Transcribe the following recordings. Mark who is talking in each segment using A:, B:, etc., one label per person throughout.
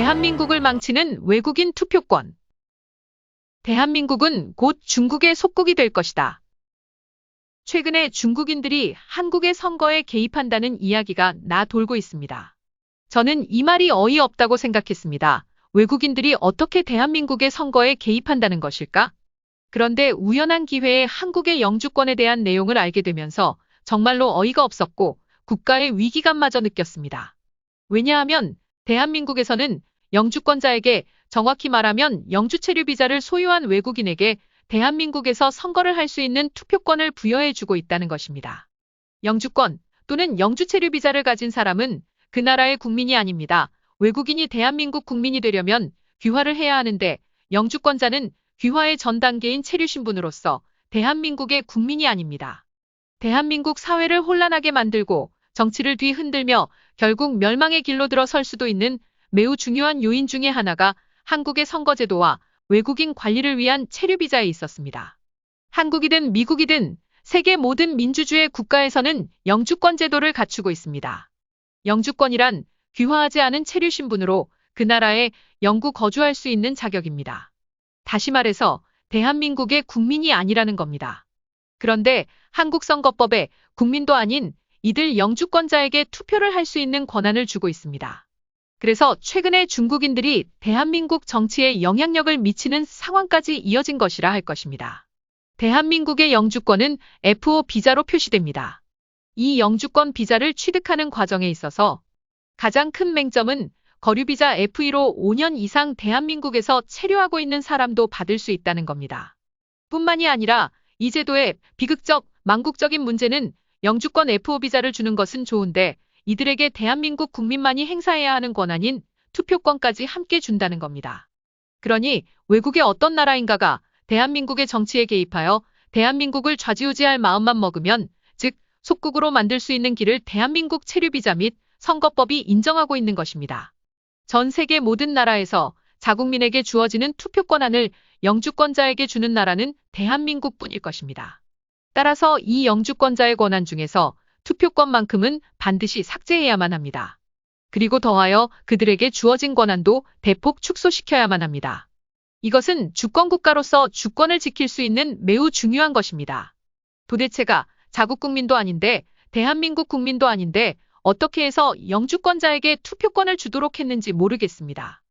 A: 대한민국을 망치는 외국인 투표권. 대한민국은 곧 중국의 속국이 될 것이다. 최근에 중국인들이 한국의 선거에 개입한다는 이야기가 돌고 있습니다. 저는 이 말이 어이없다고 생각했습니다. 외국인들이 어떻게 대한민국의 선거에 개입한다는 것일까? 그런데 우연한 기회에 한국의 영주권에 대한 내용을 알게 되면서 정말로 어이가 없었고 국가의 위기감마저 느꼈습니다. 왜냐하면 대한민국에서는 영주권자에게, 정확히 말하면 영주 체류 비자를 소유한 외국인에게 대한민국에서 선거를 할 수 있는 투표권을 부여해주고 있다는 것입니다. 영주권 또는 영주 체류 비자를 가진 사람은 그 나라의 국민이 아닙니다. 외국인이 대한민국 국민이 되려면 귀화를 해야 하는데, 영주권자는 귀화의 전 단계인 체류 신분으로서 대한민국의 국민이 아닙니다. 대한민국 사회를 혼란하게 만들고 정치를 뒤흔들며 결국 멸망의 길로 들어설 수도 있는 매우 중요한 요인 중에 하나가 한국의 선거제도와 외국인 관리를 위한 체류 비자에 있었습니다. 한국이든 미국이든 세계 모든 민주주의 국가에서는 영주권 제도를 갖추고 있습니다. 영주권이란 귀화하지 않은 체류 신분으로 그 나라에 영구 거주할 수 있는 자격입니다. 다시 말해서 대한민국의 국민이 아니라는 겁니다. 그런데 한국 선거법에 국민도 아닌 이들 영주권자에게 투표를 할 수 있는 권한을 주고 있습니다. 그래서 최근에 중국인들이 대한민국 정치에 영향력을 미치는 상황까지 이어진 것이라 할 것입니다. 대한민국의 영주권은 F5 비자로 표시됩니다. 이 영주권 비자를 취득하는 과정에 있어서 가장 큰 맹점은 거류비자 F2로 5년 이상 대한민국에서 체류하고 있는 사람도 받을 수 있다는 겁니다. 뿐만이 아니라 이 제도의 비극적, 망국적인 문제는 영주권 F5 비자를 주는 것은 좋은데 이들에게 대한민국 국민만이 행사해야 하는 권한인 투표권까지 함께 준다는 겁니다. 그러니 외국의 어떤 나라인가가 대한민국의 정치에 개입하여 대한민국을 좌지우지할 마음만 먹으면, 즉 속국으로 만들 수 있는 길을 대한민국 체류 비자 및 선거법이 인정하고 있는 것입니다. 전 세계 모든 나라에서 자국민에게 주어지는 투표 권한을 영주권자에게 주는 나라는 대한민국뿐일 것입니다. 따라서 이 영주권자의 권한 중에서 투표권만큼은 반드시 삭제해야만 합니다. 그리고 더하여 그들에게 주어진 권한도 대폭 축소시켜야만 합니다. 이것은 주권국가로서 주권을 지킬 수 있는 매우 중요한 것입니다. 도대체가 자국 국민도 아닌데, 대한민국 국민도 아닌데 어떻게 해서 영주권자에게 투표권을 주도록 했는지 모르겠습니다.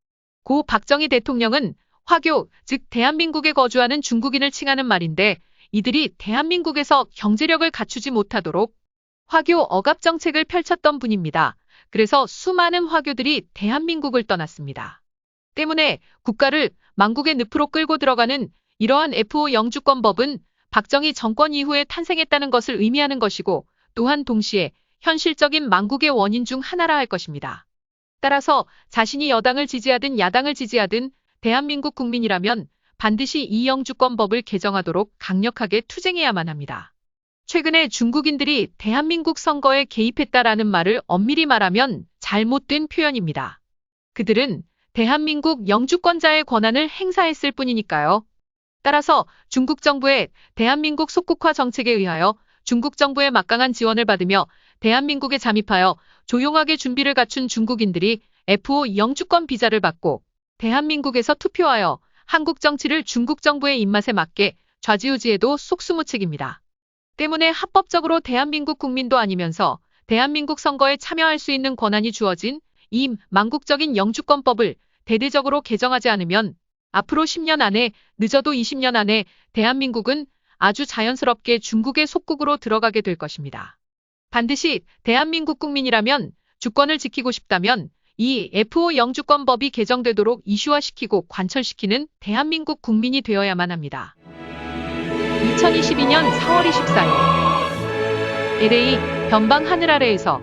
A: 고 박정희 대통령은 화교, 즉 대한민국에 거주하는 중국인을 칭하는 말인데, 이들이 대한민국에서 경제력을 갖추지 못하도록 화교 억압 정책을 펼쳤던 분입니다. 그래서 수많은 화교들이 대한민국을 떠났습니다. 때문에 국가를 망국의 늪으로 끌고 들어가는 이러한 F5 영주권법은 박정희 정권 이후에 탄생했다는 것을 의미하는 것이고, 또한 동시에 현실적인 망국의 원인 중 하나라 할 것입니다. 따라서 자신이 여당을 지지하든 야당을 지지하든 대한민국 국민이라면 반드시 이 영주권법을 개정하도록 강력하게 투쟁해야만 합니다. 최근에 중국인들이 대한민국 선거에 개입했다라는 말을 엄밀히 말하면 잘못된 표현입니다. 그들은 대한민국 영주권자의 권한을 행사했을 뿐이니까요. 따라서 중국 정부의 대한민국 속국화 정책에 의하여 중국 정부의 막강한 지원을 받으며 대한민국에 잠입하여 조용하게 준비를 갖춘 중국인들이 F5 영주권 비자를 받고 대한민국에서 투표하여 한국 정치를 중국 정부의 입맛에 맞게 좌지우지해도 속수무책입니다. 때문에 합법적으로 대한민국 국민도 아니면서 대한민국 선거에 참여할 수 있는 권한이 주어진 이 망국적인 영주권법을 대대적으로 개정하지 않으면 앞으로 10년 안에, 늦어도 20년 안에 대한민국은 아주 자연스럽게 중국의 속국으로 들어가게 될 것입니다. 반드시 대한민국 국민이라면, 주권을 지키고 싶다면 이 F5 영주권법이 개정되도록 이슈화시키고 관철시키는 대한민국 국민이 되어야만 합니다. 2022년 4월 24일 LA 변방 하늘 아래에서